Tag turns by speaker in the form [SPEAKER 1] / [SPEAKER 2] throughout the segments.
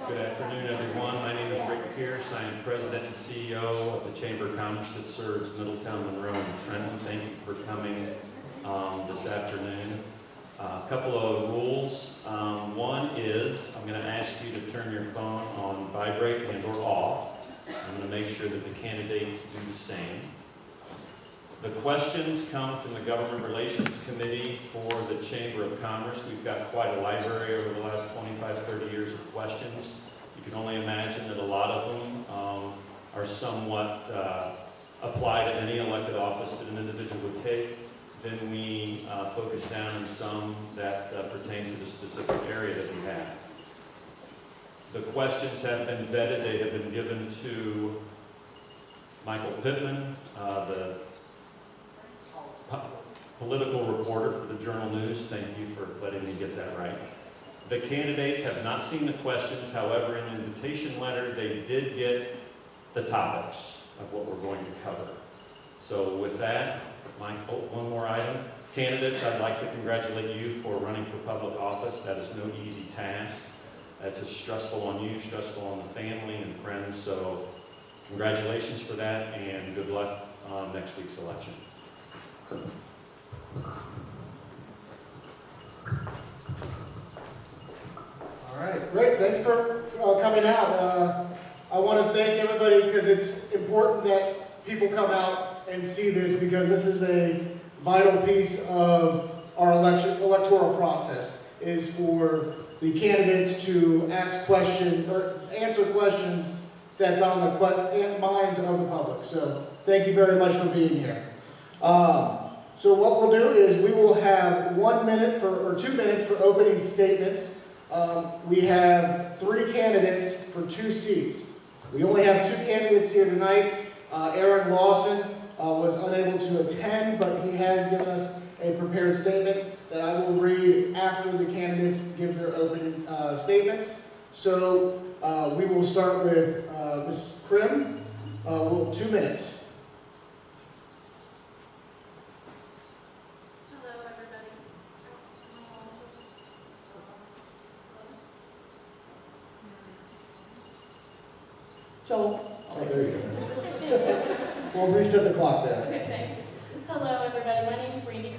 [SPEAKER 1] Good afternoon, everyone. My name is Rick Pierce. I am President and CEO of the Chamber of Commerce that serves Middletown, Monroe, and Trenum. Thank you for coming this afternoon. A couple of rules. One is I'm going to ask you to turn your phone on vibrate and or off. I'm going to make sure that the candidates do the same. The questions come from the Government Relations Committee for the Chamber of Commerce. We've got quite a library over the last 25, 30 years of questions. You can only imagine that a lot of them are somewhat apply to any elected office that an individual would take. Then we focus down on some that pertain to the specific area that we have. The questions have been vetted. They have been given to Michael Pittman, the political reporter for the Journal News. Thank you for letting me get that right. The candidates have not seen the questions. However, in the invitation letter, they did get the topics of what we're going to cover. So with that, one more item. Candidates, I'd like to congratulate you for running for public office. That is no easy task. It's stressful on you, stressful on the family and friends. So congratulations for that, and good luck on next week's election.
[SPEAKER 2] All right, great. Thanks for coming out. I want to thank everybody because it's important that people come out and see this, because this is a vital piece of our electoral process, is for the candidates to ask questions or answer questions that's on the minds of the public. So thank you very much for being here. So what we'll do is we will have 1 minute or 2 minutes for opening statements. We have 3 candidates for 2 seats. We only have 2 candidates here tonight. Aaron Lawson was unable to attend, but he has given us a prepared statement that I will read after the candidates give their opening statements. So we will start with Ms. Crim. 2 minutes. Joel. Oh, there you go. We'll reset the clock there.
[SPEAKER 3] Okay, thanks. Hello, everybody. My name is Brandi.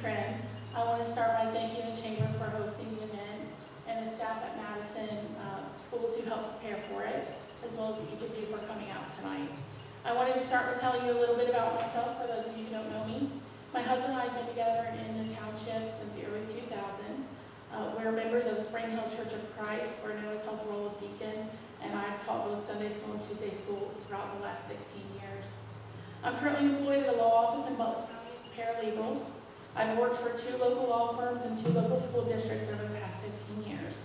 [SPEAKER 3] I want to start by thanking the Chamber for hosting the event and the staff at Madison schools who helped prepare for it, as well as each of you for coming out tonight. I wanted to start with telling you a little bit about myself, for those of you who don't know me. My husband and I have been together in the township since the early 2000s. We're members of Spring Hill Church of Christ, where Noah's held the role of deacon, and I've taught both Sunday school and Tuesday school throughout the last 16 years. I'm currently employed at a law office in Ballot County as a paralegal. I've worked for 2 local law firms and 2 local school districts over the past 15 years.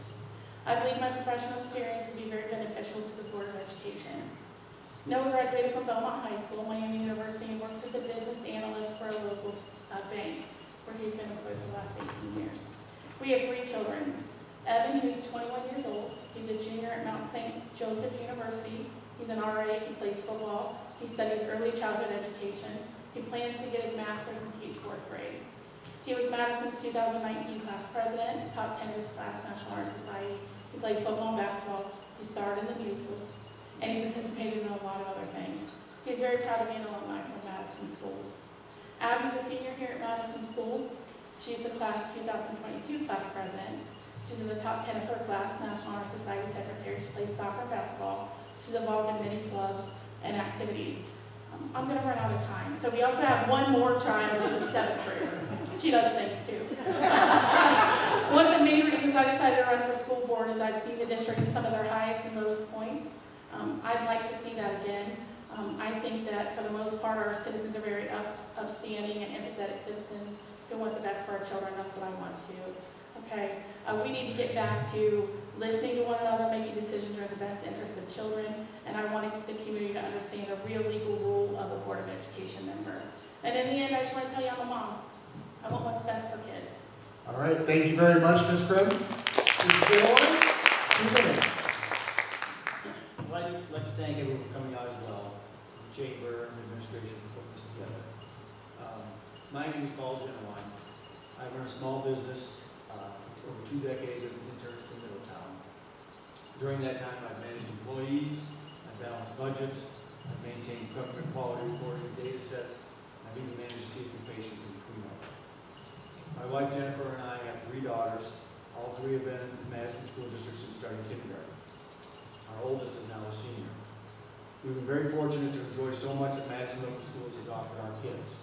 [SPEAKER 3] I believe my professional experience would be very beneficial to the Board of Education. Noah graduated from Belmont High School, Miami University, and works as a business analyst for a local bank, where he's been employed for the last 18 years. We have 3 children. Evan, who's 21 years old. He's a junior at Mount St. Joseph University. He's an RA. He plays football. He studies early childhood education. He plans to get his master's and teach 4th grade. He was Madison's 2019 class president, top 10 of his class, National Honor Society. He played football and basketball. He starred in the musicals, and he participated in a lot of other things. He's very proud to be an alumni from Madison schools. Abby's a senior here at Madison School. She's the class 2022 class president. She's in the top 10 of her class, National Honor Society secretary. She plays soccer and basketball. She's involved in many clubs and activities. I'm going to run out of time. So we also have one more child who's a 7th grader. She does things too. One of the main reasons I decided to run for school board is I've seen the district at some of their highest and lowest points. I'd like to see that again. I think that for the most part our citizens are very upstanding and empathetic citizens who want the best for our children. That's what I want too. Okay, we need to get back to listening to one another, making decisions that are in the best interest of children, and I want the community to understand the real legal role of a Board of Education member. And in the end, I just want to tell you I'm a mom. I want what's best for kids.
[SPEAKER 2] All right, thank you very much, Ms. Crim. Mr. Jennewine, 2 minutes.
[SPEAKER 4] I'd like to thank everyone for coming out as well, the Chamber and the administration for putting this together. My name is Jennewine. I run a small business over 2 decades as an internist in Middletown. During that time, I've managed employees, I've balanced budgets, I've maintained government quality reporting and data sets, and I've even managed safety patients in between all that. My wife Jennifer and I have 3 daughters. All 3 have been in Madison School District since starting kindergarten. Our oldest is now a senior. We've been very fortunate to enjoy so much that Madison Local Schools has offered our kids,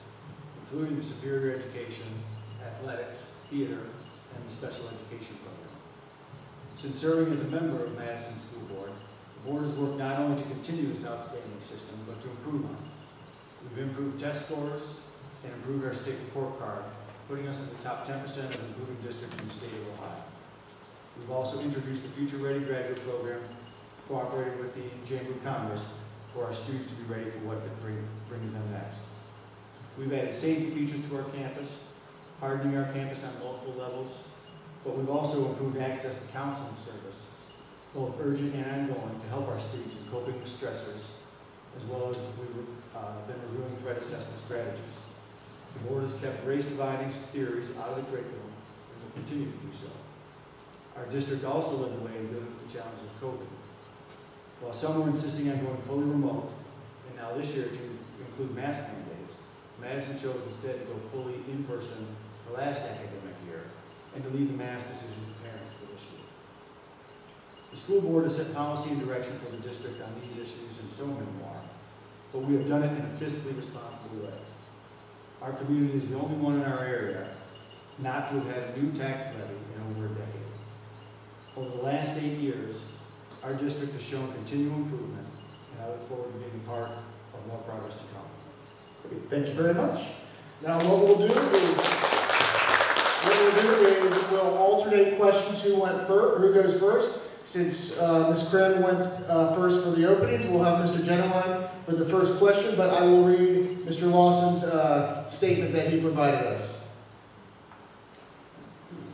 [SPEAKER 4] including the superior education, athletics, theater, and the special education program. Since serving as a member of Madison School Board, the board has worked not only to continue this outstanding system, but to improve on it. We've improved test scores and improved our state report card, putting us in the top 10% of improving districts in the state of Ohio. We've also introduced the Future Ready Graduate Program, cooperating with the Chamber of Commerce for our students to be ready for what brings them next. We've added safety features to our campus, hardening our campus on multiple levels, but we've also improved access to counseling service, both urgent and ongoing, to help our students in coping with stressors, as well as we've been reviewing threat assessment strategies. The board has kept race-dividing theories out of the curriculum and will continue to do so. Our district also led the way in dealing with the challenge of COVID. While some were insisting on going fully remote, and now this year to include mask mandates, Madison chose instead to go fully in person for last academic year and to leave the mask decision to parents for this year. The school board has set policy and direction for the district on these issues and so many more, but we have done it in a fiscally responsible way. Our community is the only one in our area not to have had a new tax levy in over a decade. Over the last 8 years, our district has shown continual improvement, and I look forward to being a part of more progress to come.
[SPEAKER 2] Great. Thank you very much. Now what we'll do is we'll alternate questions who goes first. Since Ms. Crim went first for the openings, we'll have Mr. Jennewine for the first question, but I will read Mr. Lawson's statement that he provided us.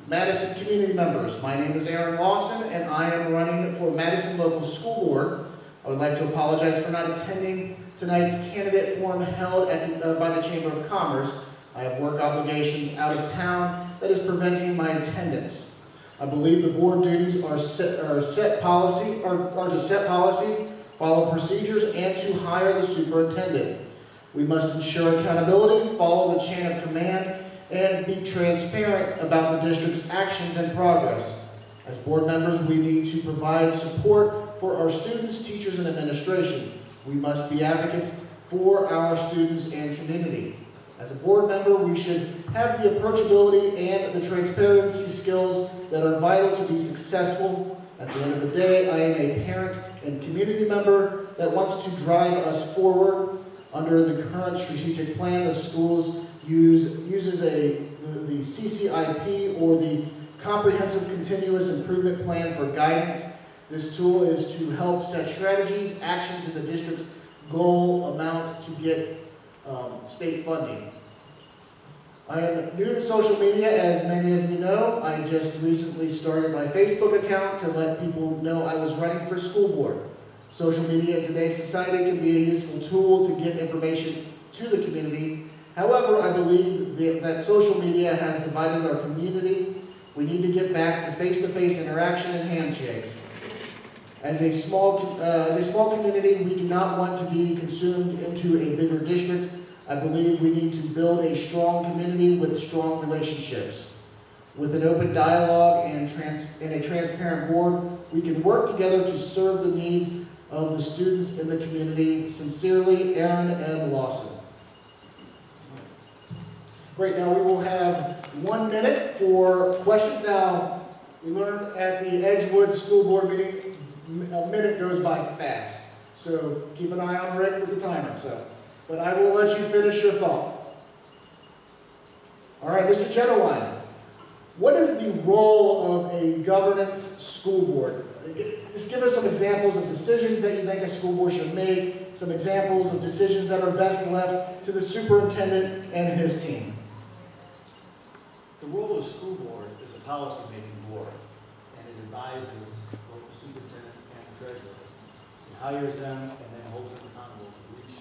[SPEAKER 2] Madison community members, my name is Aaron Lawson, and I am running for Madison Local School Board. I would like to apologize for not attending tonight's candidate forum held by the Chamber of Commerce. I have work obligations out of town that is preventing my attendance. I believe the board duties are to set policy, follow procedures, and to hire the superintendent. We must ensure accountability, follow the chain of command, and be transparent about the district's actions and progress. As board members, we need to provide support for our students, teachers, and administration. We must be advocates for our students and community. As a board member, we should have the approachability and the transparency skills that are vital to be successful. At the end of the day, I am a parent and community member that wants to drive us forward. Under the current strategic plan, the schools uses the CCIP, or the Comprehensive Continuous Improvement Plan, for guidance. This tool is to help set strategies, actions in the district's goal amount to get state funding. I am new to social media, as many of you know. I just recently started my Facebook account to let people know I was running for school board. Social media in today's society can be a useful tool to get information to the community. However, I believe that social media has divided our community. We need to get back to face-to-face interaction and handshakes. As a small community, we do not want to be consumed into a bigger district. I believe we need to build a strong community with strong relationships. With an open dialogue and a transparent board, we can work together to serve the needs of the students in the community. Sincerely, Aaron M. Lawson. Great, now we will have 1 minute for questions. Now, we learned at the Edgewood School Board meeting, a minute goes by fast. So keep an eye on Rick with the timer. But I will let you finish your thought. All right, Mr. Jennewine, what is the role of a governance school board? Just give us some examples of decisions that you think a school board should make, some examples of decisions that are best left to the superintendent and his team.
[SPEAKER 4] The role of the school board is a policy-making board, and it advises both the superintendent and the treasurer. It hires them and then holds them accountable to reach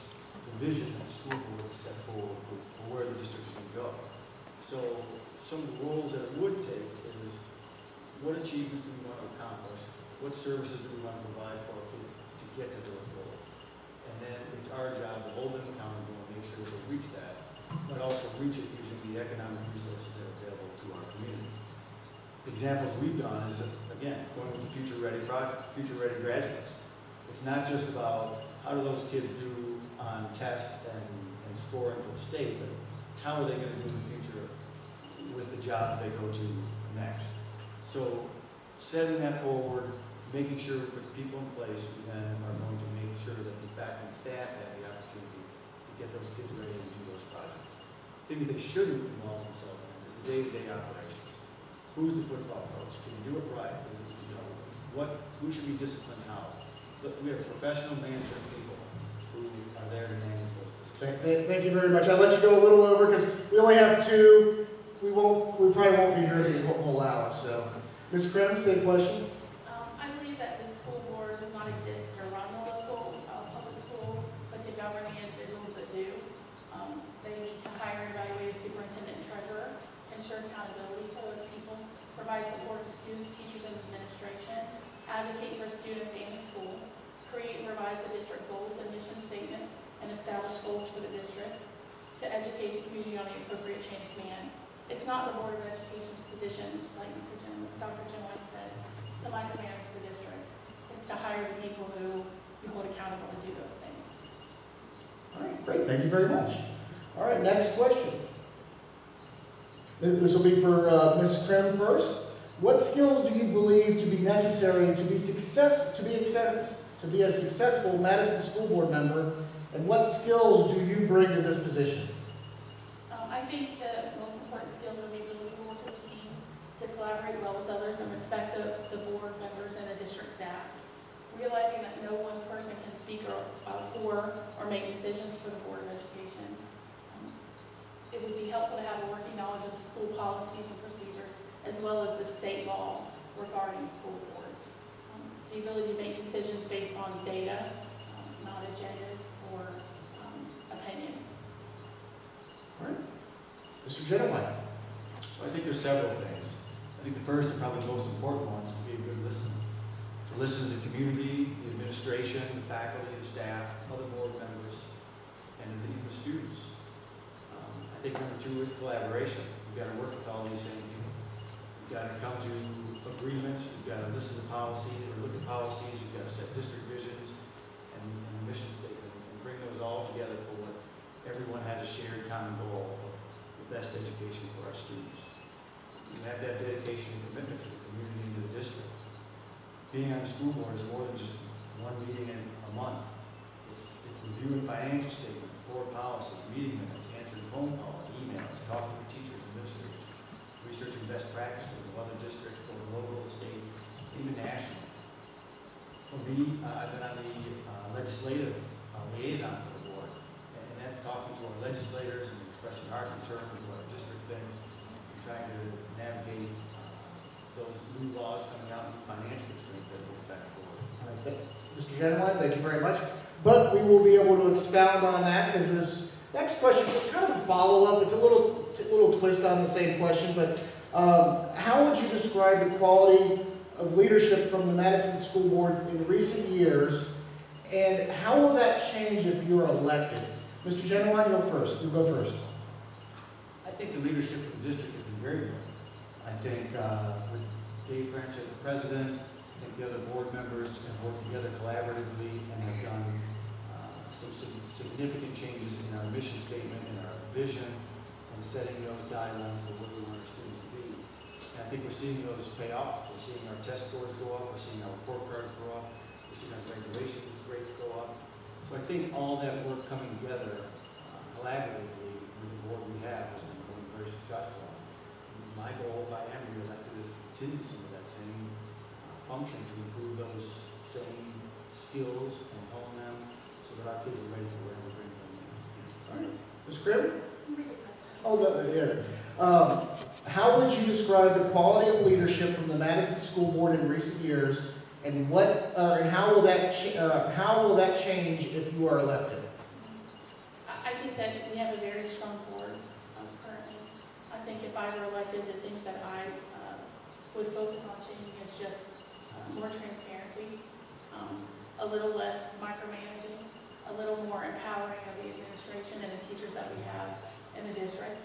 [SPEAKER 4] the vision that the school board has set forward for where the district is going to go. So some of the roles that it would take is, what achievements do we want to accomplish? what services do we want to provide for our kids to get to those goals? And then it's our job to hold them accountable and make sure they reach that, but also reach it using the economic resources that are available to our community. Examples we've done is, again, going with the Future Ready project, Future Ready graduates. It's not just about how do those kids do on tests and scoring for the state, but it's how are they going to do in the future with the job that they go to next. So setting that forward, making sure we put people in place who then are going to make sure that the faculty and staff have the opportunity to get those kids ready to do those projects. Things they shouldn't involve themselves in is the day-to-day operations. Who's the football coach? Can you do it right? Who should be disciplined how? Look, we have professional management people who are there to manage those positions.
[SPEAKER 2] Thank you very much. I'll let you go a little over because we only have 2. We probably won't be here the whole hour. So, Ms. Crim, same question.
[SPEAKER 3] I believe that the school board does not exist to run the local public school, but to govern the individuals that do. They need to hire and evaluate a superintendent and treasurer, ensure accountability for those people, provide support to students, teachers, and administration, advocate for students and the school, create and revise the district goals and mission statements, and establish goals for the district, to educate the community on the appropriate chain of command. It's not the Board of Education's position, like Dr. Jennewine said, to micromanage the district. It's to hire the people who you hold accountable to do those things.
[SPEAKER 2] All right, great. Thank you very much. All right, next question. This will be for Ms. Crim first. What skills do you believe to be necessary to be a successful Madison School Board member, and what skills do you bring to this position?
[SPEAKER 3] I think the most important skills are the ability to work as a team, to collaborate well with others, and respect the board members and the district staff. Realizing that no one person can speak for or make decisions for the Board of Education. It would be helpful to have a working knowledge of the school policies and procedures, as well as the state law regarding school boards. The ability to make decisions based on data, not agendas or opinion.
[SPEAKER 2] All right. Mr. Jennewine.
[SPEAKER 4] Well, I think there's several things. I think the first and probably the most important one is to be a good listener. To listen to the community, the administration, the faculty, the staff, other board members, and even the students. I think number 2 is collaboration. We've got to work with all these same people. We've got to come to agreements. We've got to listen to policy or look at policies. You've got to set district visions and a mission statement and bring those all together for what everyone has a shared common goal of the best education for our students. You have that dedication and commitment to the community and to the district. Being on the school board is more than just one meeting in a month. It's reviewing financial statements, board policy, meeting minutes, answering phone calls, emails, talking to teachers, administrators, researching best practices of other districts, both local, state, even national. For me, I've been on the legislative liaison for the board, and that's talking to our legislators and expressing our concerns with what our district thinks, and trying to navigate those new laws coming out and financial constraints that will affect the board.
[SPEAKER 2] All right. Mr. Jennewine, thank you very much. But we will be able to expound on that because this next question is kind of a follow-up. It's a little twist on the same question, but how would you describe the quality of leadership from the Madison School Board in recent years, and how will that change if you are elected? Mr. Jennewine, you'll go first.
[SPEAKER 4] I think the leadership of the district has been very good. I think with Dave French as the president, I think the other board members have worked together collaboratively and have done some significant changes in our mission statement and our vision and setting those guidelines for where we want our students to be. And I think we're seeing those pay off. We're seeing our test scores go up. We're seeing our report cards go up. We're seeing our graduation rates go up. So I think all that work coming together collaboratively with the board we have has been going very successful. My goal, if I am reelected, is to continue some of that same function to improve those same skills and hone them so that our kids are ready for whatever brings them next.
[SPEAKER 2] All right. Ms. Crim? How would you describe the quality of leadership from the Madison School Board in recent years, and how will that change if you are elected?
[SPEAKER 3] I think that we have a very strong board currently. I think if I were elected, the things that I would focus on changing is just more transparency, a little less micromanaging, a little more empowering of the administration and the teachers that we have in the district.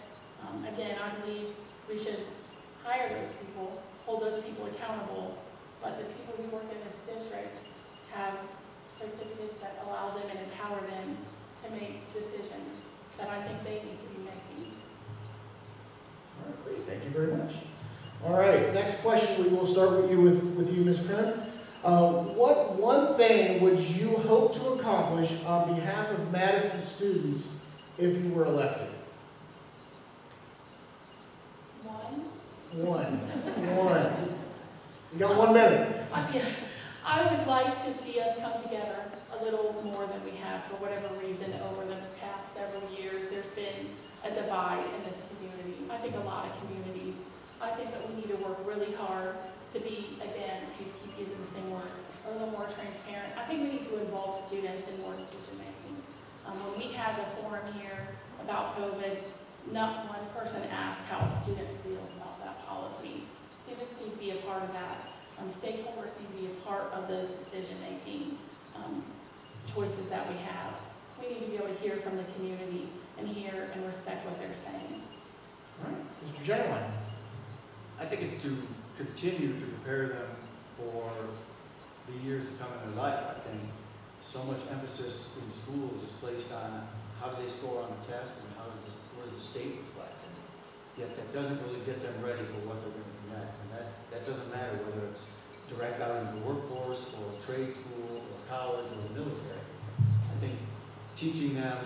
[SPEAKER 3] Again, I believe we should hire those people, hold those people accountable, but the people who work in this district have certificates that allow them and empower them to make decisions that I think they need to be making.
[SPEAKER 2] All right, great. Thank you very much. All right, next question. We will start with you, Ms. Crim. What one thing would you hope to accomplish on behalf of Madison students if you were elected? One. You got 1 minute.
[SPEAKER 3] I would like to see us come together a little more than we have. For whatever reason, over the past several years, there's been a divide in this community. I think a lot of communities. I think that we need to work really hard to be, again, I hate to keep using the same word, a little more transparent. I think we need to involve students in more decision making. When we had the forum here about COVID, not one person asked how a student feels about that policy. Students need to be a part of that. Stakeholders need to be a part of those decision-making choices that we have. We need to be able to hear from the community and hear and respect what they're saying.
[SPEAKER 2] All right, Mr. Jennewine.
[SPEAKER 4] I think it's to continue to prepare them for the years to come in their life. I think so much emphasis in schools is placed on how do they score on the test and where does the state reflect. And yet that doesn't really get them ready for what they're going to do next. And that doesn't matter whether it's direct out into the workforce or trade school or college or the military. I think teaching them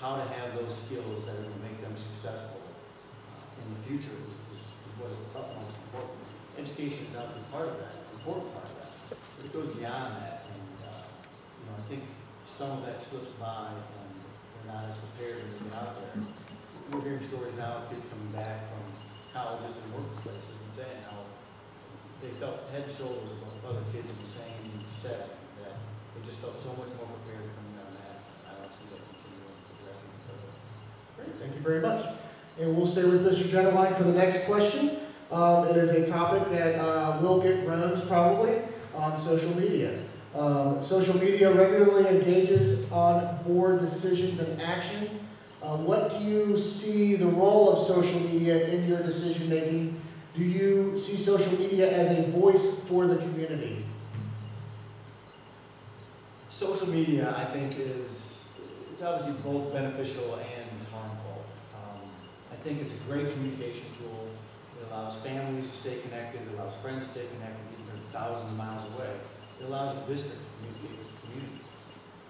[SPEAKER 4] how to have those skills that are going to make them successful in the future is what is utmost important. Education is obviously part of that, an important part of that, but it goes beyond that. And I think some of that slips by and they're not as prepared when they get out there. We're hearing stories now of kids coming back from colleges and workplaces and saying how they felt head and shoulders above other kids in the same setting, that they just felt so much more prepared coming out of Madison. I don't see that continuing progressing further.
[SPEAKER 2] Great, thank you very much. And we'll stay with Mr. Jennewine for the next question. It is a topic that will get groans probably on social media. Social media regularly engages on board decisions and action. What do you see the role of social media in your decision making? Do you see social media as a voice for the community?
[SPEAKER 4] Social media, I think, it's obviously both beneficial and harmful. I think it's a great communication tool. It allows families to stay connected. It allows friends to stay connected even if they're thousands of miles away. It allows the district to communicate with the community.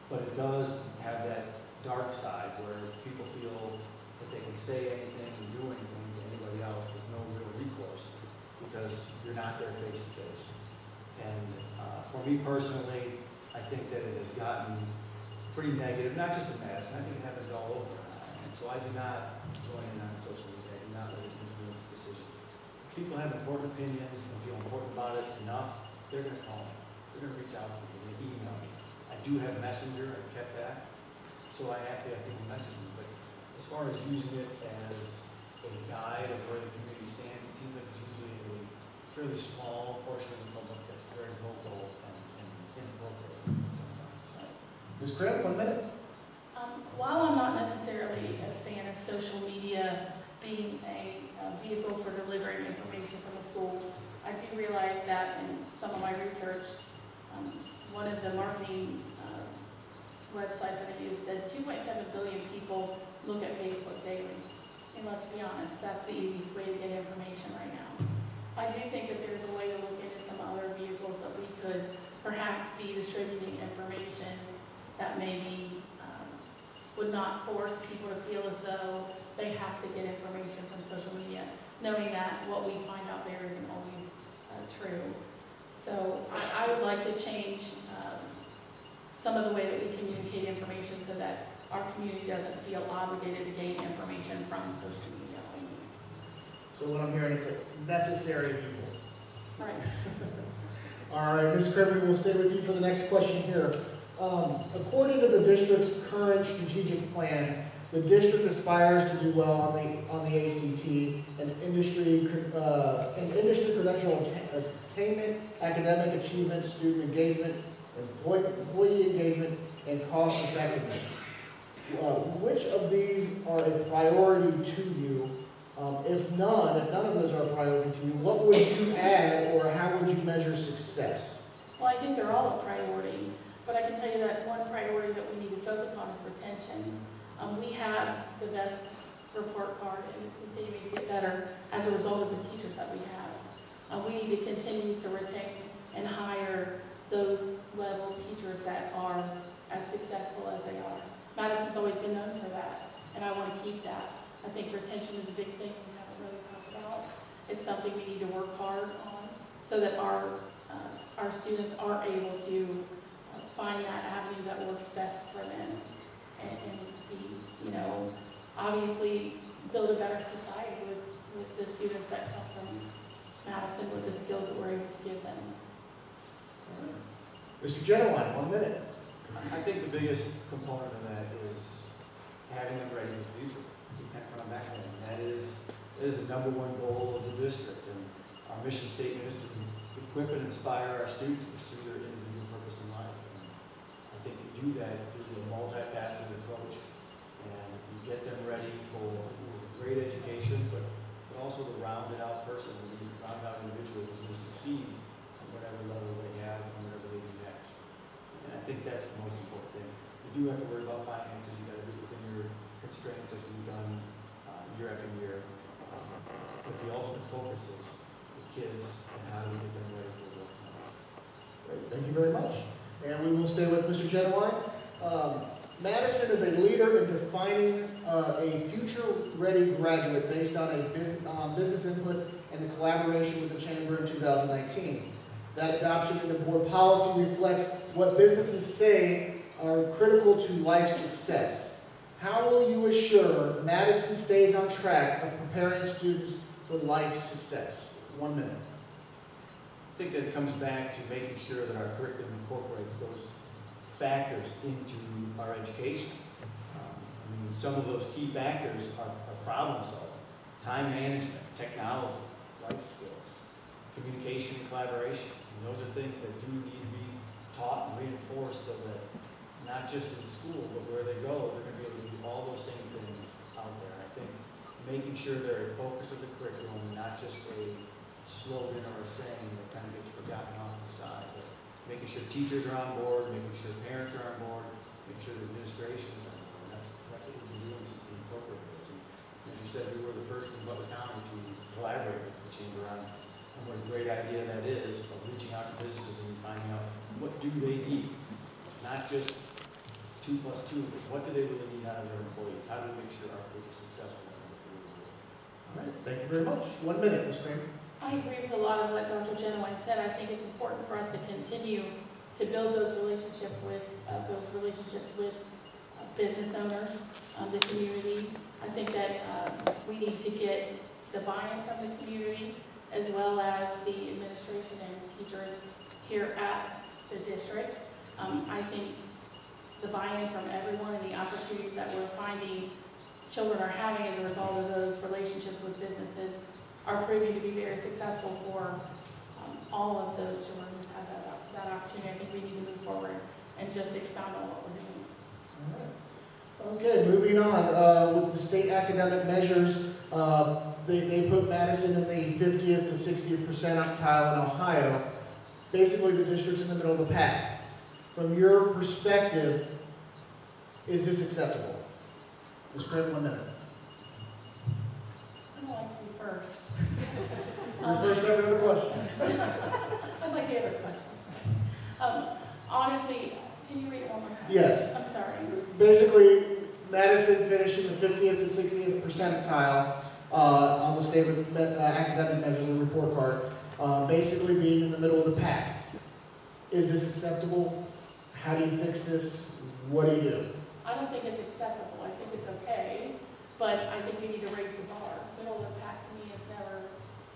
[SPEAKER 4] But it does have that dark side where people feel that they can say anything and do anything to anybody else with no real recourse because you're not there face to face. And for me personally, I think that it has gotten pretty negative, not just in Madison, I think it happens all over. And so I do not join in on social media. I do not let it influence decisions. If people have important opinions and feel important about it enough, they're going to call me. They're going to reach out to me. They're going to email me. I do have Messenger. I've kept that. So I have to have people message me. But as far as using it as a guide of where the community stands, it seems like it's usually a fairly small portion of the public that's very vocal and inappropriate sometimes.
[SPEAKER 2] Ms. Crim, 1 minute.
[SPEAKER 3] While I'm not necessarily a fan of social media being a vehicle for delivering information from the school, I do realize that in some of my research, one of the marketing websites that I use said 2.7 billion people look at Facebook daily. And let's be honest, that's the easiest way to get information right now. I do think that there's a way to look into some other vehicles that we could perhaps be distributing information that maybe would not force people to feel as though they have to get information from social media, knowing that what we find out there isn't always true. So I would like to change some of the way that we communicate information so that our community doesn't feel obligated to gain information from social media only.
[SPEAKER 2] So what I'm hearing, it's a necessary evil.
[SPEAKER 3] Right.
[SPEAKER 2] All right, Ms. Crim, we'll stay with you for the next question here. According to the district's current strategic plan, the district aspires to do well on the ACT and industry credential attainment, academic achievement, student engagement, employee engagement, and cost effectiveness. Which of these are a priority to you? If none of those are a priority to you, what would you add or how would you measure success?
[SPEAKER 3] Well, I think they're all a priority, but I can tell you that one priority that we need to focus on is retention. We have the best report card, and it's continuing to get better as a result of the teachers that we have. We need to continue to retain and hire those level teachers that are as successful as they are. Madison's always been known for that, and I want to keep that. I think retention is a big thing we haven't really talked about. It's something we need to work hard on so that our students are able to find that avenue that works best for them and be, you know, obviously build a better society with the students that come from Madison with the skills that we're able to give them.
[SPEAKER 2] Mr. Jennewine, 1 minute.
[SPEAKER 4] I think the biggest component of that is having them ready for the future. Keep coming back to that. And that is the #1 goal of the district. And our mission statement is to equip and inspire our students to pursue their individual purpose in life. And I think you do that through a multifaceted approach, and you get them ready for great education, but also the rounded out person, the rounded out individual who's going to succeed at whatever level they have and whatever they do next. And I think that's the most important thing. You do have to worry about finances. You got to do it within your constraints as we've done year after year. But the ultimate focus is the kids and how do we get them ready for what's next.
[SPEAKER 2] Great, thank you very much. And we will stay with Mr. Jennewine. Madison is a leader in defining a future-ready graduate based on a business input and the collaboration with the Chamber in 2019. That adoption into board policy reflects what businesses say are critical to life success. How will you assure Madison stays on track of preparing students for life success? 1 minute.
[SPEAKER 4] I think that it comes back to making sure that our curriculum incorporates those factors into our education. I mean, some of those key factors are problem solving, time management, technology, life skills, communication and collaboration. And those are things that do need to be taught and reinforced so that not just in school, but where they go, they're going to be able to do all those same things out there. I think making sure they're a focus of the curriculum, not just a slogan or a saying that kind of gets forgotten off to the side, but making sure teachers are on board, making sure parents are on board, making sure the administration is on board. That's what we've been doing since we incorporated those. And as you said, we were the first in Butler County to collaborate with the Chamber on what a great idea that is of reaching out to businesses and finding out what do they need, not just 2 + 2, but what do they really need out of their employees? How do we make sure our kids are successful?
[SPEAKER 2] All right, thank you very much. 1 minute, Ms. Crim.
[SPEAKER 3] I agree with a lot of what Dr. Jennewine said. I think it's important for us to continue to build those relationships with business owners, the community. I think that we need to get the buy-in from the community as well as the administration and teachers here at the district. I think the buy-in from everyone and the opportunities that we're finding children are having as a result of those relationships with businesses are proving to be very successful for all of those children who have that opportunity. I think we need to move forward and just expound on what we're doing.
[SPEAKER 2] All right. Okay, moving on. With the state academic measures, they put Madison in the 50th to 60th percentile in Ohio. Basically, the district's in the middle of the pack. From your perspective, is this acceptable? Ms. Crim, 1 minute.
[SPEAKER 3] I'd like to be first.
[SPEAKER 2] You're first every other question.
[SPEAKER 3] I'd like the other question. Honestly, can you read it one more time?
[SPEAKER 2] Yes.
[SPEAKER 3] I'm sorry.
[SPEAKER 2] Basically, Madison finished in the 50th to 60th percentile on the state academic measures and report card, basically being in the middle of the pack. Is this acceptable? How do you fix this? What do you do?
[SPEAKER 3] I don't think it's acceptable. I think it's okay, but I think we need to raise the bar. Middle of the pack to me is never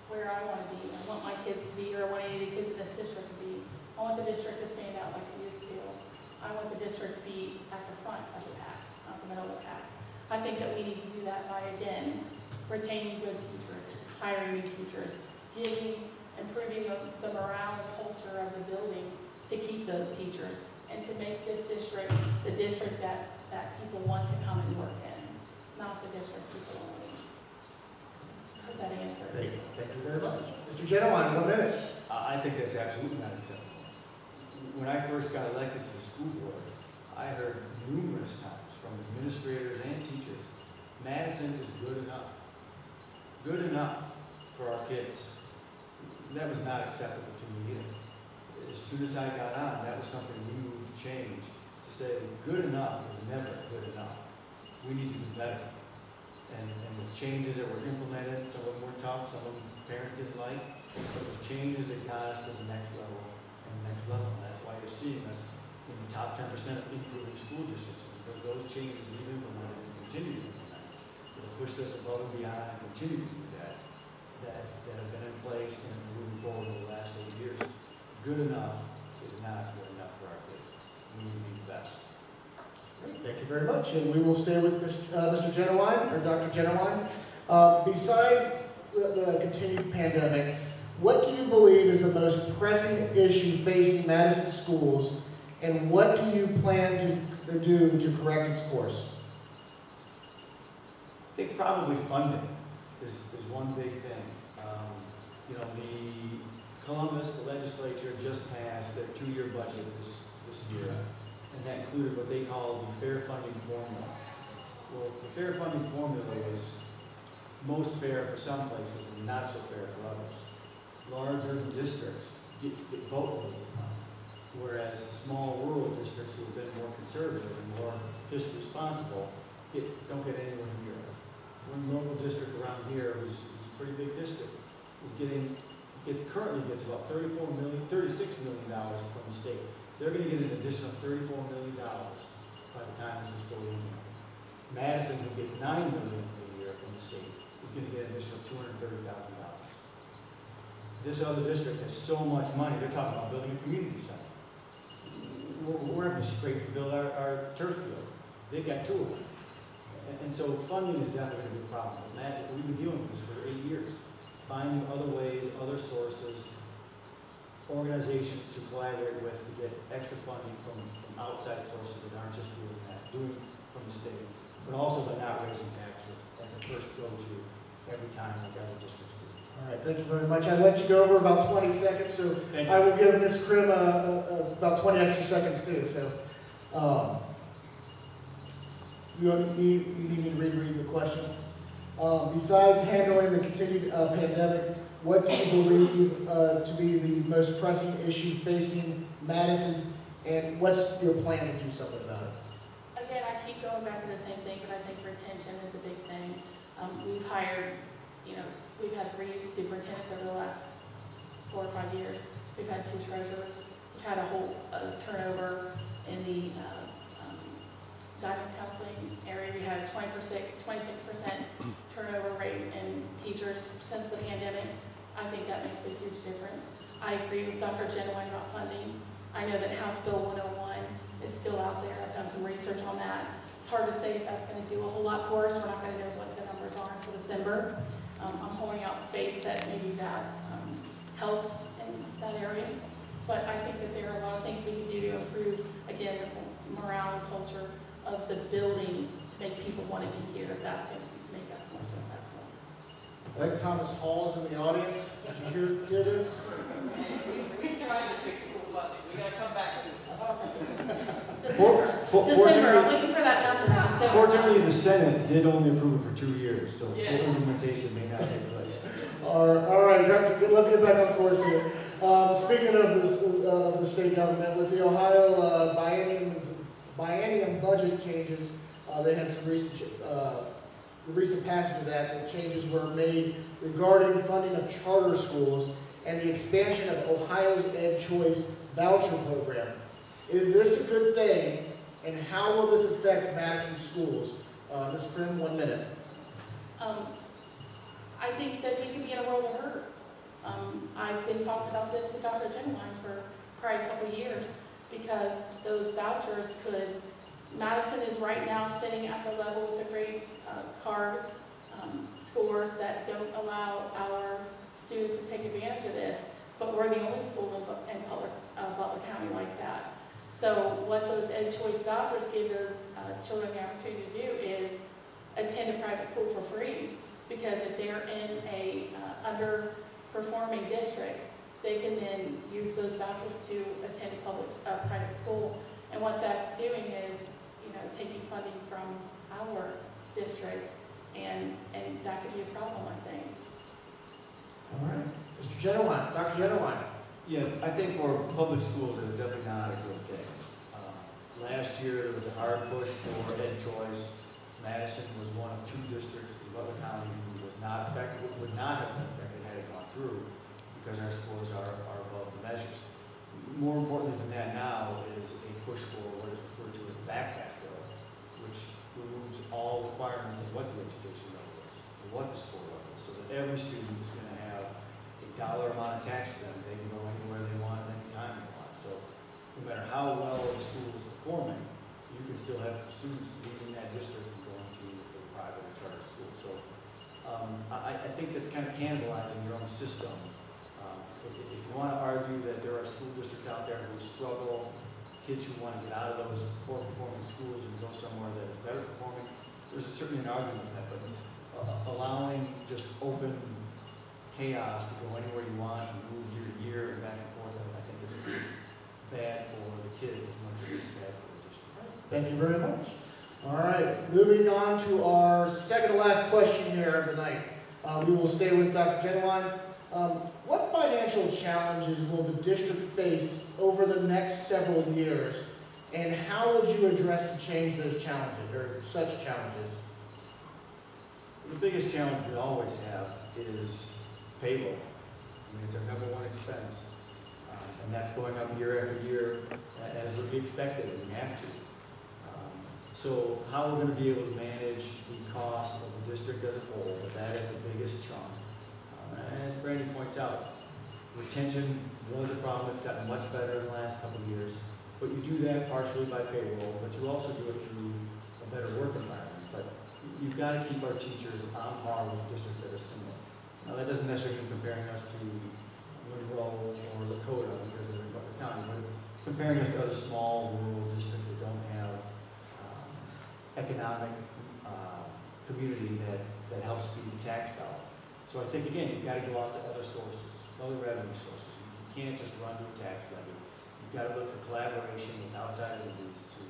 [SPEAKER 3] where I want to be. I want my kids to be, or I want any of the kids in this district to be. I want the district to stand out like it used to. I want the district to be at the front of the pack, not the middle of the pack. I think that we need to do that by, again, retaining good teachers, hiring new teachers, giving improving the morale and culture of the building to keep those teachers and to make this district the district that people want to come and work in, not the district people only. Hope that answered.
[SPEAKER 2] Thank you very much. Mr. Jennewine, 1 minute.
[SPEAKER 4] I think that's absolutely not acceptable. When I first got elected to the school board, I heard numerous times from administrators and teachers, Madison is good enough. Good enough for our kids. That was not acceptable to me either. As soon as I got on, that was something we moved to change, to say good enough is never good enough. We need to do better. And with changes that were implemented, some of them were tough, some of them parents didn't like, but with changes that got us to the next level and the next level. And that's why you're seeing us in the top 10% of improving school districts, because those changes we've implemented and continue to implement that have pushed us above and beyond and continue to do that have been in place and moving forward over the last 8 years. Good enough is not good enough for our kids. We need to be the best.
[SPEAKER 2] Great, thank you very much. And we will stay with Mr. Jennewine, or Dr. Jennewine. Besides the continued pandemic, what do you believe is the most pressing issue facing Madison schools, and what do you plan to do to correct its course?
[SPEAKER 4] I think probably funding is one big thing. The Columbus, the legislature just passed their 2-year budget this year, and that included what they call the fair funding formula. Well, the fair funding formula is most fair for some places and not so fair for others. Large urban districts get boatloads of money, whereas small rural districts who have been more conservative and more fiscally responsible don't get anywhere near it. One local district around here, who's a pretty big district, currently gets about $36 million from the state. They're going to get an additional $34 million by the time this is fully implemented. Madison, who gets $9 million a year from the state, is going to get an additional $230,000. This other district has so much money, they're talking about building a community center. We're having to scrape to build our turf field. They've got 2 of them. And so funding is definitely going to be a problem. We've been dealing with this for 8 years. Finding other ways, other sources, organizations to collaborate with to get extra funding from outside sources that aren't just doing from the state, but also by not raising taxes at the first go-to every time like other districts do.
[SPEAKER 2] All right, thank you very much. I let you go over about 20 seconds, so I will give Ms. Crim about 20 extra seconds too. So, you need me to reread the question? Besides handling the continued pandemic, what do you believe to be the most pressing issue facing Madison, and what's your plan to do something about it?
[SPEAKER 3] Again, I keep going back to the same thing, but I think retention is a big thing. We've hired, we've had 3 superintendents over the last 4 or 5 years. We've had 2 treasurers. We've had a whole turnover in the guidance counseling area. We had a 26% turnover rate in teachers since the pandemic. I think that makes a huge difference. I agree with Dr. Jennewine about funding. I know that House Bill 101 is still out there. I've done some research on that. It's hard to say if that's going to do a whole lot for us. We're not going to know what the numbers are until December. I'm holding out faith that maybe that helps in that area. But I think that there are a lot of things we can do to improve, again, the morale and culture of the building to make people want to be here, if that's going to make us more successful.
[SPEAKER 2] I think Thomas Hall is in the audience. Did you hear this?
[SPEAKER 5] We're trying to fix school funding. We got to come back to it.
[SPEAKER 3] December, I'm waiting for that number. December.
[SPEAKER 4] Fortunately, the Senate did only approve it for 2 years, so full implementation may not take place.
[SPEAKER 2] All right, let's get back on course here. Speaking of the state government, with the Ohio biennium budget changes, they had some recent passage of that changes were made regarding funding of charter schools and the expansion of Ohio's Ed Choice voucher program. Is this a good thing, and how will this affect Madison schools? Ms. Crim, 1 minute.
[SPEAKER 3] I think that we could be in a world of hurt. I've been talking about this with Dr. Jennewine for probably a couple of years, because those vouchers Madison is right now sitting at the level with the grade card scores that don't allow our students to take advantage of this, but we're the only school in Butler County like that. So what those Ed Choice vouchers give those children the opportunity to do is attend a private school for free, because if they're in a underperforming district, they can then use those vouchers to attend a private school. And what that's doing is, taking funding from our district, and that could be a problem, I think.
[SPEAKER 2] All right. Mr. Jennewine, Dr. Jennewine.
[SPEAKER 4] Yeah, I think for public schools, it's definitely not a good thing. Last year, there was a hard push for Ed Choice. Madison was one of 2 districts in Butler County who was not affected, would not have been affected had it gone through, because our scores are above the measures. More importantly than that now is a push for what is referred to as the backpack bill, which removes all requirements of what the education level is, or what the score level is, so that every student is going to have a dollar amount attached to them. They can go anywhere they want at any time they want. So no matter how well the school is performing, you can still have students leaving that district and going to a private or charter school. So I think that's kind of cannibalizing your own system. If you want to argue that there are school districts out there who struggle, kids who want to get out of those poor performing schools and go somewhere that is better performing, there's certainly an argument for that. But allowing just open chaos to go anywhere you want and move year to year and back and forth, I think is bad for the kids as much as it's bad for the district.
[SPEAKER 2] Thank you very much. All right, moving on to our second to last question here of the night. We will stay with Dr. Jennewine. What financial challenges will the district face over the next several years, and how would you address to change those challenges, or such challenges?
[SPEAKER 4] The biggest challenge we always have is payroll. I mean, it's our #1 expense, and that's going up year after year as would be expected, and we have to. So how we're going to be able to manage the cost of the district as a whole, that is the biggest chunk. As Brandi points out, retention was a problem. It's gotten much better in the last couple of years. But you do that partially by payroll, but you also do it through a better work environment. But you've got to keep our teachers on par with districts that are similar. Now, that doesn't necessarily mean comparing us to Monroe or Lakota because they're in Butler County, but it's comparing us to other small rural districts that don't have economic community that helps feed the tax dollar. So I think, again, you've got to go out to other sources, other revenue sources. You can't just run to a tax levy. You've got to look for collaboration with outside entities to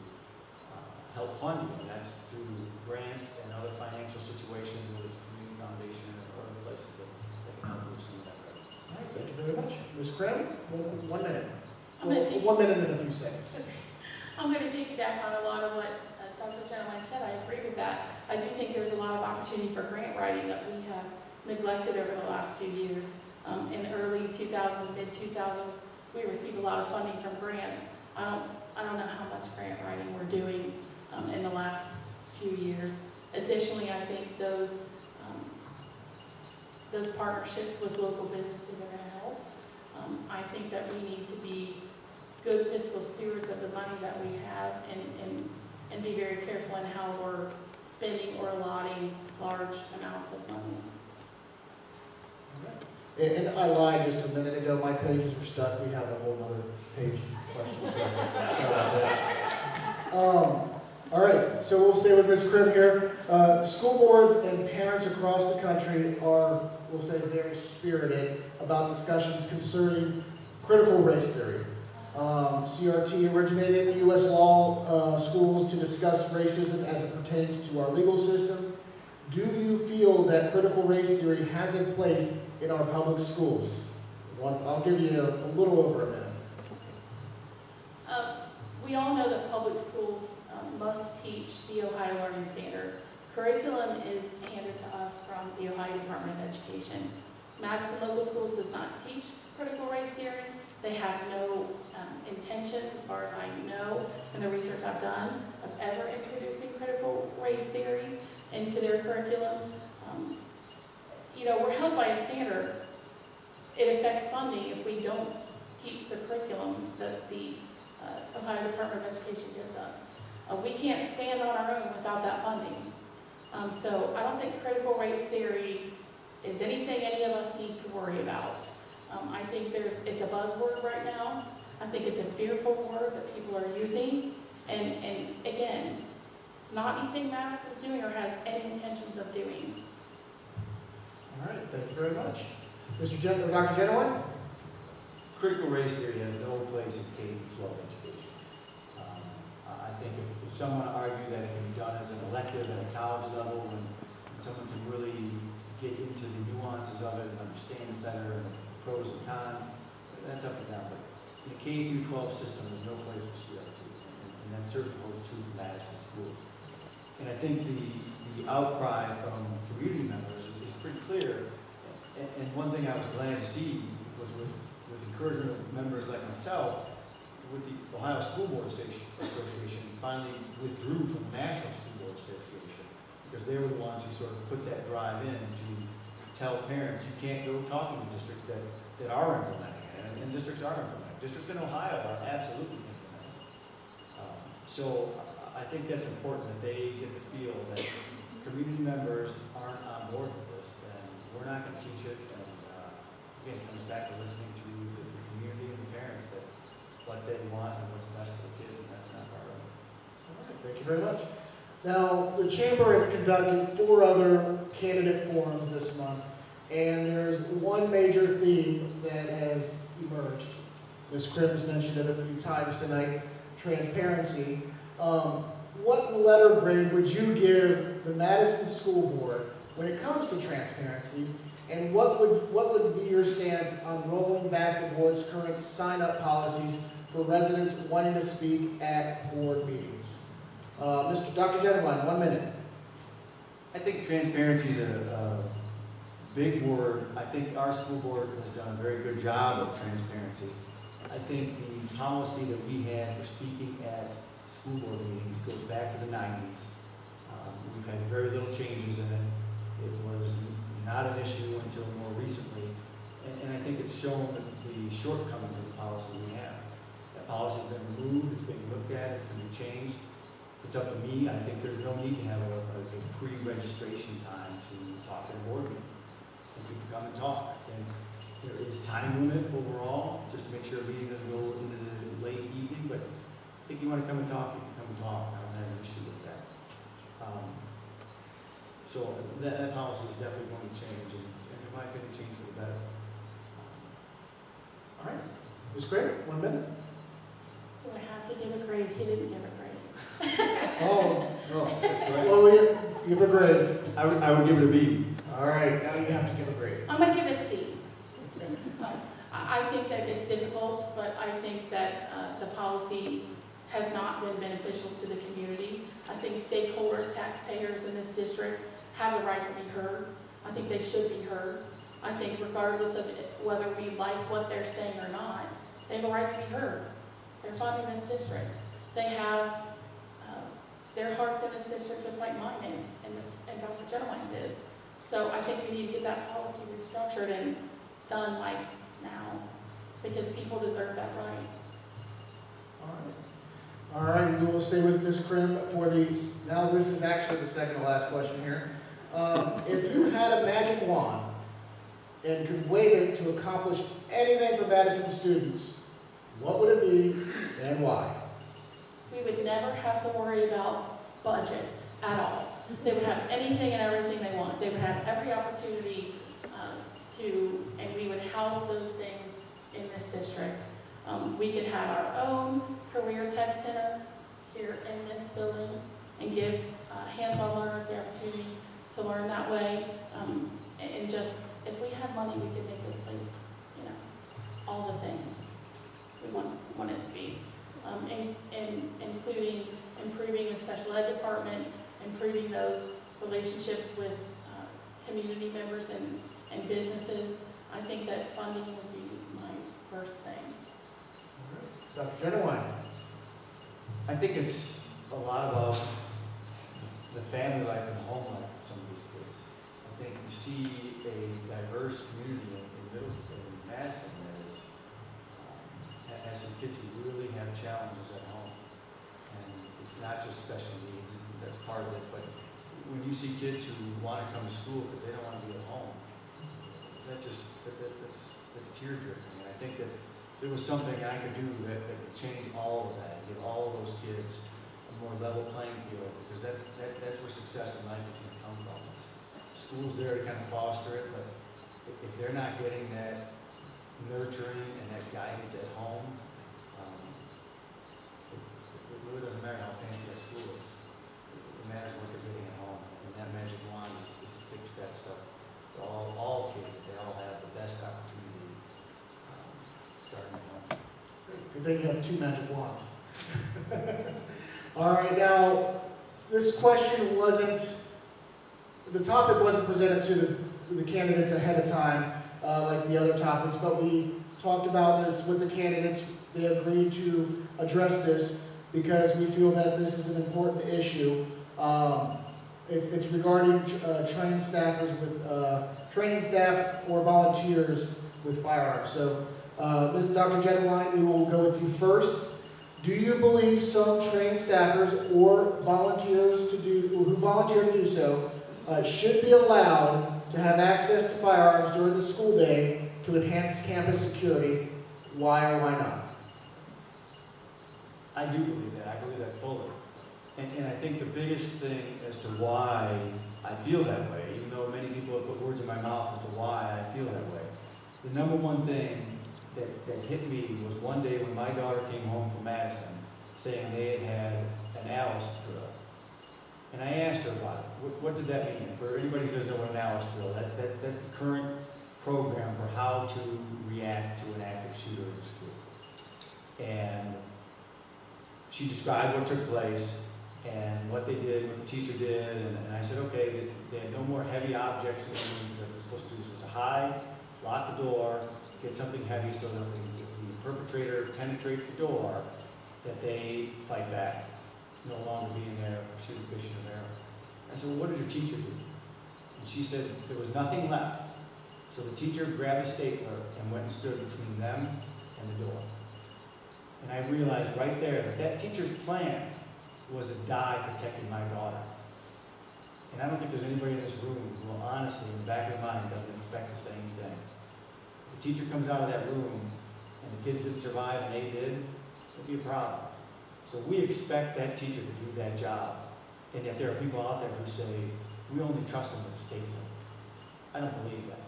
[SPEAKER 4] help fund you, and that's through grants and other financial situations, whether it's community foundation or other places that can help you with some of that revenue.
[SPEAKER 2] All right, thank you very much. Ms. Crim, 1 minute.
[SPEAKER 3] I'm gonna
[SPEAKER 2] 1 minute and a few seconds.
[SPEAKER 3] I'm going to piggyback on a lot of what Dr. Jennewine said. I agree with that. I do think there's a lot of opportunity for grant writing that we have neglected over the last few years. In the early 2000s, mid-2000s, we received a lot of funding from grants. I don't know how much grant writing we're doing in the last few years. Additionally, I think those partnerships with local businesses are going to help. I think that we need to be good fiscal stewards of the money that we have and be very careful in how we're spending or allotting large amounts of money.
[SPEAKER 2] And I lied just a minute ago. My pages were stuck. We have a whole other page question. All right, so we'll stay with Ms. Crim here. School boards and parents across the country are, we'll say, very spirited about discussions concerning critical race theory. CRT originated in U.S. law schools to discuss racism as it pertains to our legal system. Do you feel that critical race theory has a place in our public schools? I'll give you a little over a minute.
[SPEAKER 3] We all know that public schools must teach the Ohio Learning Standard. Curriculum is handed to us from the Ohio Department of Education. Madison Local Schools does not teach critical race theory. They have no intentions, as far as I know, in the research I've done, of ever introducing critical race theory into their curriculum. We're held by a standard. It affects funding if we don't teach the curriculum that the Ohio Department of Education gives us. We can't stand on our own without that funding. So I don't think critical race theory is anything any of us need to worry about. I think it's a buzzword right now. I think it's a fearful word that people are using. And again, it's not anything Madison's doing or has any intentions of doing.
[SPEAKER 2] All right, thank you very much. Dr. Jennewine?
[SPEAKER 4] Critical race theory has no place in K-12 education. I think if someone argued that it can be done as an elective at a college level, when someone can really get into the nuances of it and understand it better and the pros and cons, that's up to them. But in the K through 12 system, there's no place for CRT, and that certainly holds true for Madison schools. And I think the outcry from community members is pretty clear. And one thing I was glad to see was with encouragement of members like myself, with the Ohio School Board Association finally withdrew from the National School Board Association because they were the ones who sort of put that drive in to tell parents you can't go talking to districts that are implementing it, and districts are implementing it. Districts in Ohio are absolutely implementing it. So I think that's important that they get to feel that community members aren't on board with this, and we're not going to teach it. And again, it comes back to listening to the community and the parents that what they want and what's best for the kids, and that's not part of it.
[SPEAKER 2] All right, thank you very much. Now, the Chamber has conducted 4 other candidate forums this month, and there's one major theme that has emerged. Ms. Crim's mentioned it a few times tonight, transparency. What letter grade would you give the Madison School Board when it comes to transparency, and what would be your stance on rolling back the board's current sign-up policies for residents wanting to speak at board meetings? Dr. Jennewine, 1 minute.
[SPEAKER 4] I think transparency is a big word. I think our school board has done a very good job of transparency. I think the policy that we had for speaking at school board meetings goes back to the 90s. We've had very little changes in it. It was not an issue until more recently. And I think it's shown the shortcomings of the policy we have. That policy has been removed, it's being looked at, it's going to be changed. It's up to me. I think there's no need to have a pre-registration time to talk at a board meeting. And people come and talk. And there is time limit overall, just to make sure a meeting doesn't go into the late evening. But I think you want to come and talk, you can come and talk. I don't have an issue with that. So that policy is definitely going to change, and in my opinion, change for the better.
[SPEAKER 2] All right. Ms. Crim, 1 minute.
[SPEAKER 3] Do I have to give a grade? He didn't give a grade.
[SPEAKER 2] Oh, no.
[SPEAKER 4] That's great.
[SPEAKER 2] Well, give a grade.
[SPEAKER 4] I would give it a B.
[SPEAKER 2] All right, now you have to give a grade.
[SPEAKER 3] I'm going to give a C. I think that it's difficult, but I think that the policy has not been beneficial to the community. I think stakeholders, taxpayers in this district have a right to be heard. I think they should be heard. I think regardless of whether we like what they're saying or not, they have a right to be heard. They're funding this district. They have their hearts in this district just like mine is and Dr. Jennewine's is. So I think we need to get that policy restructured and done like now, because people deserve that right.
[SPEAKER 2] All right, we will stay with Ms. Crim for these. Now this is actually the second to last question here. If you had a magic wand and could wave it to accomplish anything for Madison students, what would it be and why?
[SPEAKER 3] We would never have to worry about budgets at all. They would have anything and everything they want. They would have every opportunity and we would house those things in this district. We could have our own career tech center here in this building and give hands-on learners the opportunity to learn that way. And just, if we had money, we could make this place, all the things we want it to be. Including improving the special ed department, improving those relationships with community members and businesses. I think that funding would be my first thing.
[SPEAKER 2] Dr. Jennewine.
[SPEAKER 4] I think it's a lot about the family life and home life of some of these kids. I think you see a diverse community in Madison that has some kids who really have challenges at home. And it's not just special needs, that's part of it, but when you see kids who want to come to school because they don't want to be at home, that's tear-jerking. And I think that there was something I could do that would change all of that, give all of those kids a more level playing field, because that's where success in life is going to come from. School's there to kind of foster it, but if they're not getting that nurturing and that guidance at home, it really doesn't matter how fancy that school is. It matters what they're getting at home, and that magic wand is to fix that stuff for all kids, that they all have the best opportunity starting at home.
[SPEAKER 2] Good thing you have 2 magic wands. All right, now, this question the topic wasn't presented to the candidates ahead of time, like the other topics, but we talked about this with the candidates. They agreed to address this because we feel that this is an important issue. It's regarding training staff or volunteers with firearms. So, Dr. Jennewine, we will go with you first. Do you believe some trained staffers or volunteers who volunteer to do so should be allowed to have access to firearms during the school day to enhance campus security? Why or why not?
[SPEAKER 4] I do believe that. I believe that fully. And I think the biggest thing as to why I feel that way, even though many people have put words in my mouth as to why I feel that way, the number one thing that hit me was one day when my daughter came home from Madison saying they had an Alice drill. And I asked her about it. What did that mean? For anybody who doesn't know what an Alice drill, that's the current program for how to react to an active shooter in school. And she described what took place and what they did, what the teacher did, and I said, okay, they had no more heavy objects in the room because they were supposed to do. Supposed to hide, lock the door, get something heavy so that if the perpetrator penetrates the door, that they fight back. No longer being there, shooting fish in an arrow. I said, well, what did your teacher do? And she said, there was nothing left. So the teacher grabbed a stapler and went and stood between them and the door. And I realized right there that teacher's plan was to die protecting my daughter. And I don't think there's anybody in this room who honestly, in the back of their mind, doesn't expect the same thing. The teacher comes out of that room and the kids didn't survive and they did, it'll be a problem. So we expect that teacher to do that job. And yet there are people out there who say, we only trust them with a statement. I don't believe that.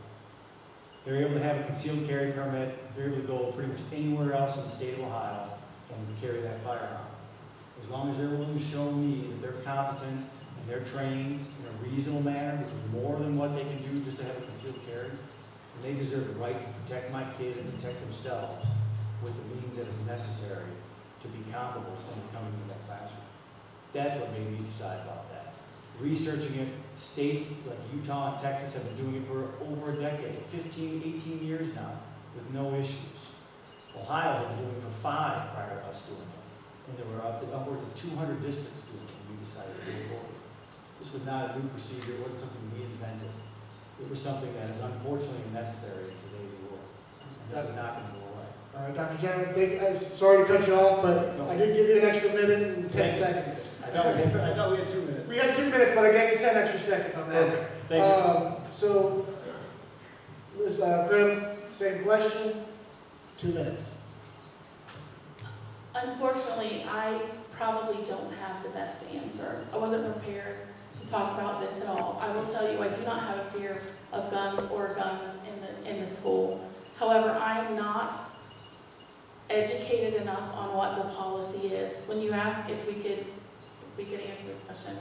[SPEAKER 4] They're able to have a concealed carry permit. They're able to go pretty much anywhere else in the state of Ohio and carry that firearm. As long as they're willing to show me that they're competent and they're trained in a reasonable manner, which is more than what they can do just to have a concealed carry, and they deserve the right to protect my kid and protect themselves with the means that is necessary to be comparable to someone coming from that classroom. That's what made me decide about that. Researching it, states like Utah and Texas have been doing it for over a decade, 15, 18 years now, with no issues. Ohio had been doing it for 5 prior to us doing it. And there were upwards of 200 districts doing it when we decided to go forward. This was not a new procedure, it wasn't something we invented. It was something that is unfortunately necessary in today's world. And this is not going to go away.
[SPEAKER 2] All right, Dr. Jennewine, sorry to cut you off, but I did give you an extra minute and 10 seconds.
[SPEAKER 4] I thought we had 2 minutes.
[SPEAKER 2] We had 2 minutes, but I gave you 10 extra seconds on that.
[SPEAKER 4] Perfect. Thank you.
[SPEAKER 2] So, Ms. Crim, same question, 2 minutes.
[SPEAKER 3] Unfortunately, I probably don't have the best answer. I wasn't prepared to talk about this at all. I will tell you, I do not have a fear of guns or guns in the school. However, I am not educated enough on what the policy is. When you ask if we could answer this question,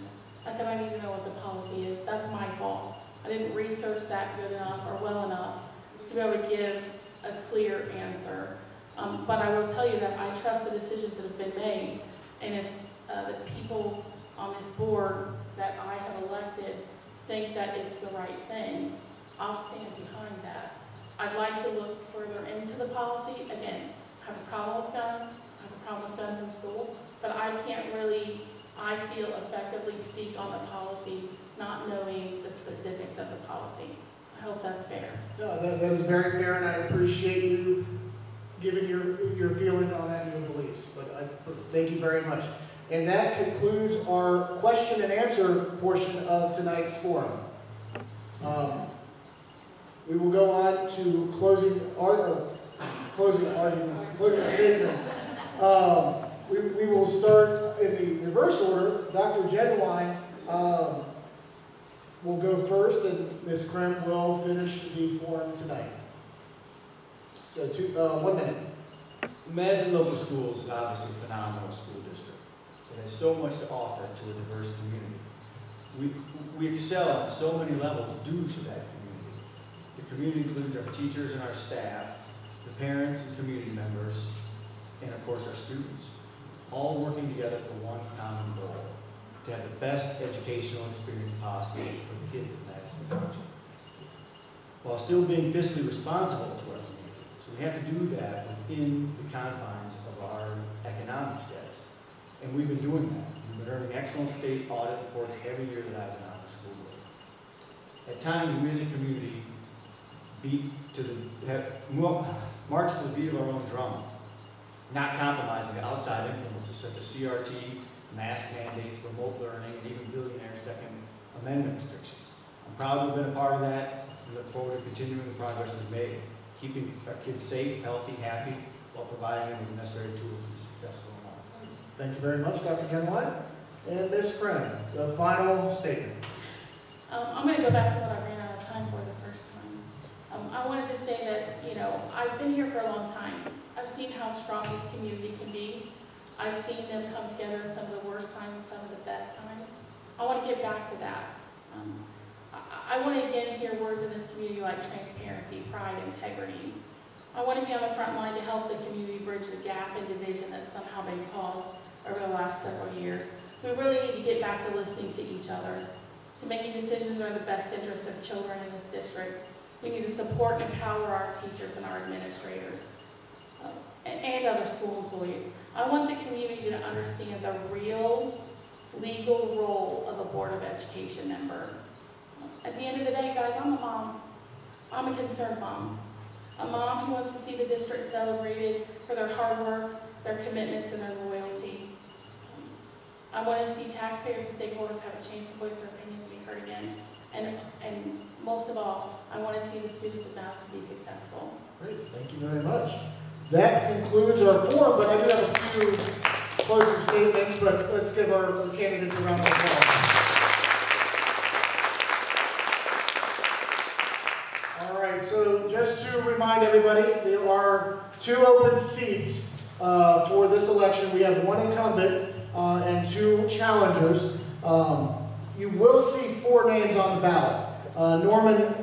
[SPEAKER 3] I said I need to know what the policy is. That's my fault. I didn't research that good enough or well enough to be able to give a clear answer. But I will tell you that I trust the decisions that have been made, and if the people on this board that I have elected think that it's the right thing, I'll stand behind that. I'd like to look further into the policy. Again, I have a problem with guns, I have a problem with guns in school, but I can't really, I feel, effectively speak on the policy, not knowing the specifics of the policy. I hope that's fair.
[SPEAKER 2] No, that is very fair, and I appreciate you giving your feelings on that and your beliefs. But thank you very much. And that concludes our question and answer portion of tonight's forum. We will go on to closing arguments, closing statements. We will start in the reverse order. Dr. Jennewine will go first, and Ms. Crim will finish the forum tonight. So 1 minute.
[SPEAKER 4] Madison Local Schools is obviously a phenomenal school district. It has so much to offer to a diverse community. We excel on so many levels due to that community. The community includes our teachers and our staff, the parents and community members, and of course our students, all working together for one common goal, to have the best educational experience possible for the kids of Madison Township, while still being fiscally responsible to our community. So we have to do that within the confines of our economic status. And we've been doing that. We've been earning excellent state audit reports every year that I've been on the school board. At times, we as a community march to the beat of our own drum, not compromising the outside influences such as CRT, mask mandates, remote learning, and even billionaire Second Amendment restrictions. I'm proud to have been a part of that. We look forward to continuing the progress we've made, keeping our kids safe, healthy, happy, while providing them with the necessary tools to be successful in life.
[SPEAKER 2] Thank you very much, Dr. Jennewine. And Ms. Crim, the final statement.
[SPEAKER 3] I'm going to go back to what I ran out of time for the first time. I wanted to say that, I've been here for a long time. I've seen how strong this community can be. I've seen them come together in some of the worst times and some of the best times. I want to get back to that. I want to again hear words in this community like transparency, pride, integrity. I want to be on the front line to help the community bridge the gap and division that's somehow been caused over the last several years. We really need to get back to listening to each other, to making decisions that are in the best interest of children in this district. We need to support and empower our teachers and our administrators and other school employees. I want the community to understand the real legal role of a Board of Education member. At the end of the day, guys, I'm a mom. I'm a concerned mom. A mom who wants to see the district celebrated for their hard work, their commitments, and their loyalty. I want to see taxpayers and stakeholders have a chance to voice their opinions and be heard again. And most of all, I want to see the students of Madison be successful.
[SPEAKER 2] Great, thank you very much. That concludes our forum, but I do have a few closing statements, but let's give our candidates a round of applause. All right, so just to remind everybody, there are 2 open seats for this election. We have 1 incumbent and 2 challengers. You will see 4 names on the ballot. Trenum,